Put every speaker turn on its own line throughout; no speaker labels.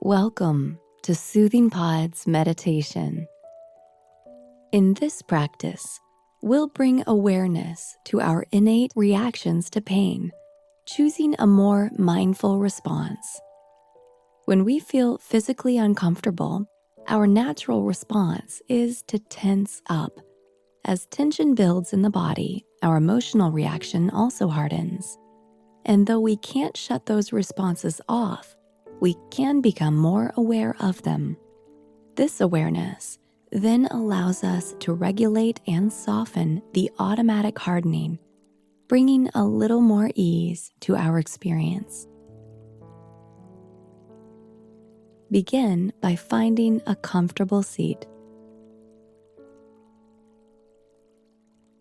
Welcome to Soothing Pod's meditation. In this practice, we'll bring awareness to our innate reactions to pain, choosing a more mindful response. When we feel physically uncomfortable, our natural response is to tense up. As tension builds in the body, our emotional reaction also hardens. And though we can't shut those responses off, we can become more aware of them. This awareness then allows us to regulate and soften the automatic hardening, bringing a little more ease to our experience. Begin by finding a comfortable seat.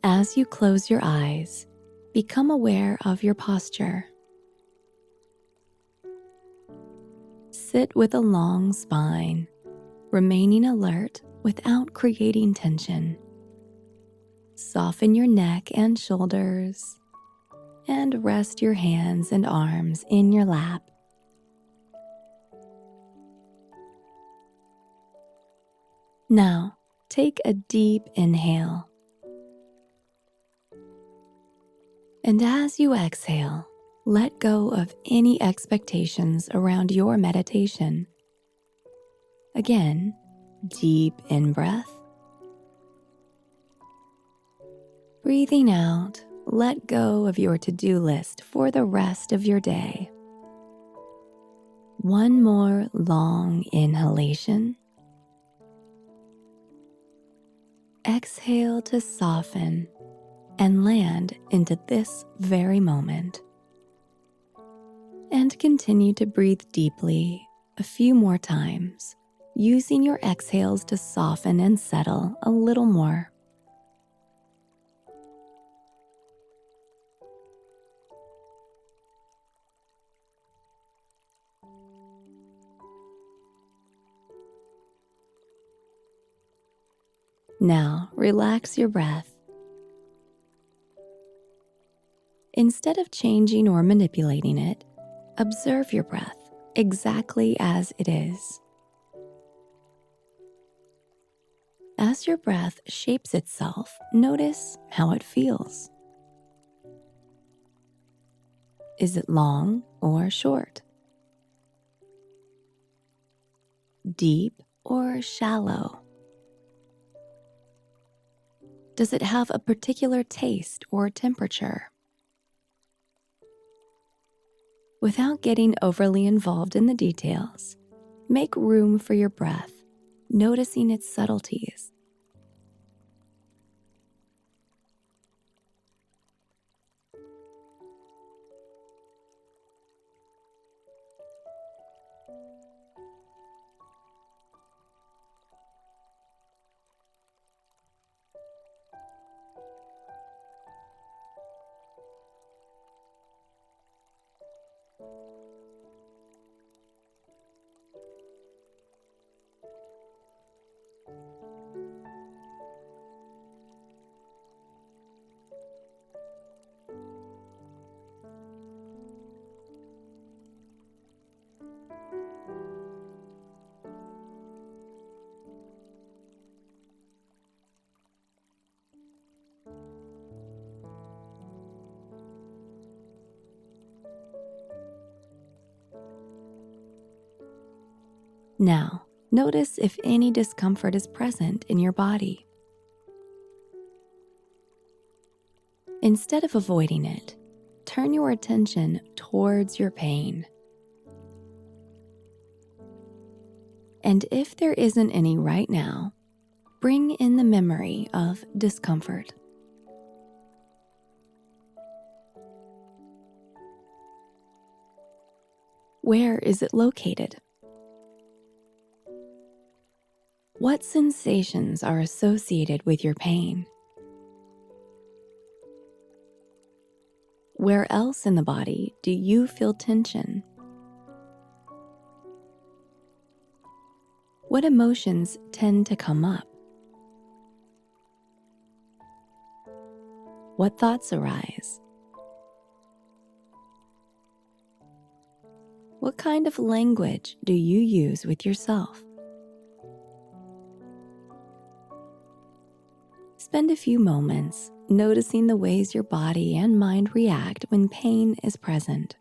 As you close your eyes, become aware of your posture. Sit with a long spine, remaining alert without creating tension. Soften your neck and shoulders, and rest your hands and arms in your lap. Now, take a deep inhale. And as you exhale, let go of any expectations around your meditation. Again, deep in-breath. Breathing out, let go of your to-do list for the rest of your day. One more long inhalation. Exhale to soften and land into this very moment. And continue to breathe deeply a few more times, using your exhales to soften and settle a little more. Now, relax your breath. Instead of changing or manipulating it, observe your breath exactly as it is. As your breath shapes itself, notice how it feels. Is it long or short? Deep or shallow? Does it have a particular taste or temperature? Without getting overly involved in the details, make room for your breath, noticing its subtleties. Now, notice if any discomfort is present in your body. Instead of avoiding it, turn your attention towards your pain. And if there isn't any right now, bring in the memory of discomfort. Where is it located? What sensations are associated with your pain? Where else in the body do you feel tension? What emotions tend to come up? What thoughts arise? What kind of language do you use with yourself? Spend a few moments noticing the ways your body and mind react when pain is present.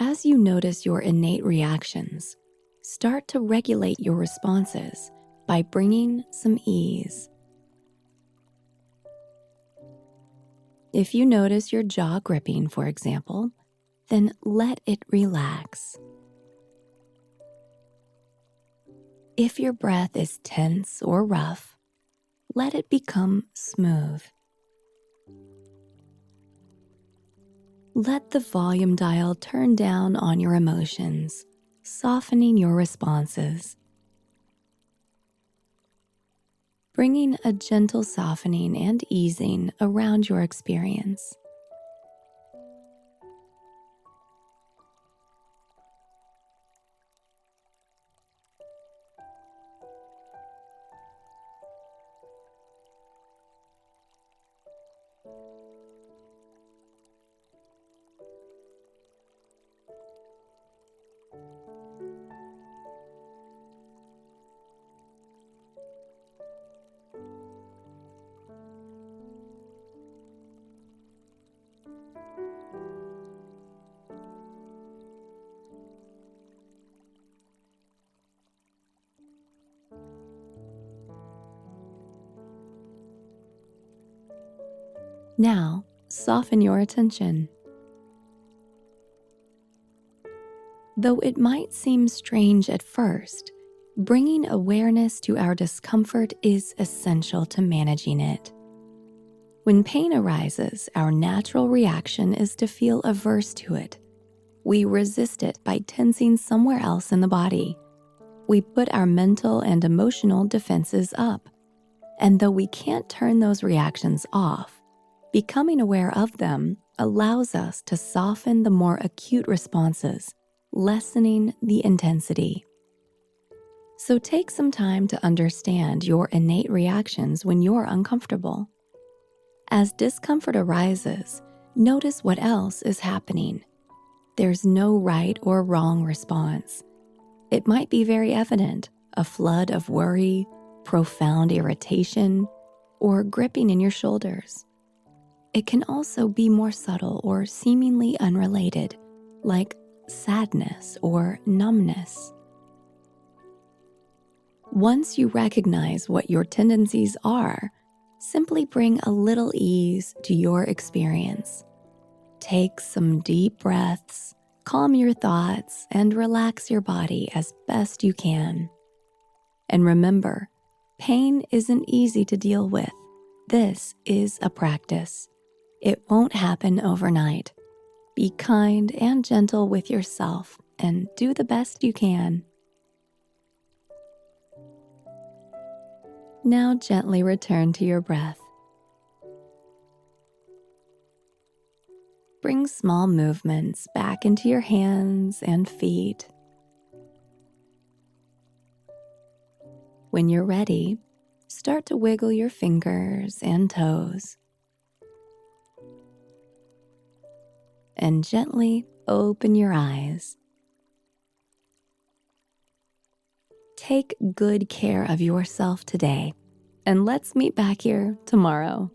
As you notice your innate reactions, start to regulate your responses by bringing some ease. If you notice your jaw gripping, for example, then let it relax. If your breath is tense or rough, let it become smooth. Let the volume dial turn down on your emotions, softening your responses. Bringing a gentle softening and easing around your experience. Now, soften your attention. Though it might seem strange at first, bringing awareness to our discomfort is essential to managing it. When pain arises, our natural reaction is to feel averse to it. We resist it by tensing somewhere else in the body. We put our mental and emotional defenses up. And though we can't turn those reactions off, becoming aware of them allows us to soften the more acute responses, lessening the intensity. So take some time to understand your innate reactions when you're uncomfortable. As discomfort arises, notice what else is happening. There's no right or wrong response. It might be very evident, a flood of worry, profound irritation, or gripping in your shoulders. It can also be more subtle or seemingly unrelated, like sadness or numbness. Once you recognize what your tendencies are, simply bring a little ease to your experience. Take some deep breaths, calm your thoughts, and relax your body as best you can. And remember, pain isn't easy to deal with. This is a practice. It won't happen overnight. Be kind and gentle with yourself and do the best you can. Now gently return to your breath. Bring small movements back into your hands and feet. When you're ready, start to wiggle your fingers and toes. And gently open your eyes. Take good care of yourself today, and let's meet back here tomorrow.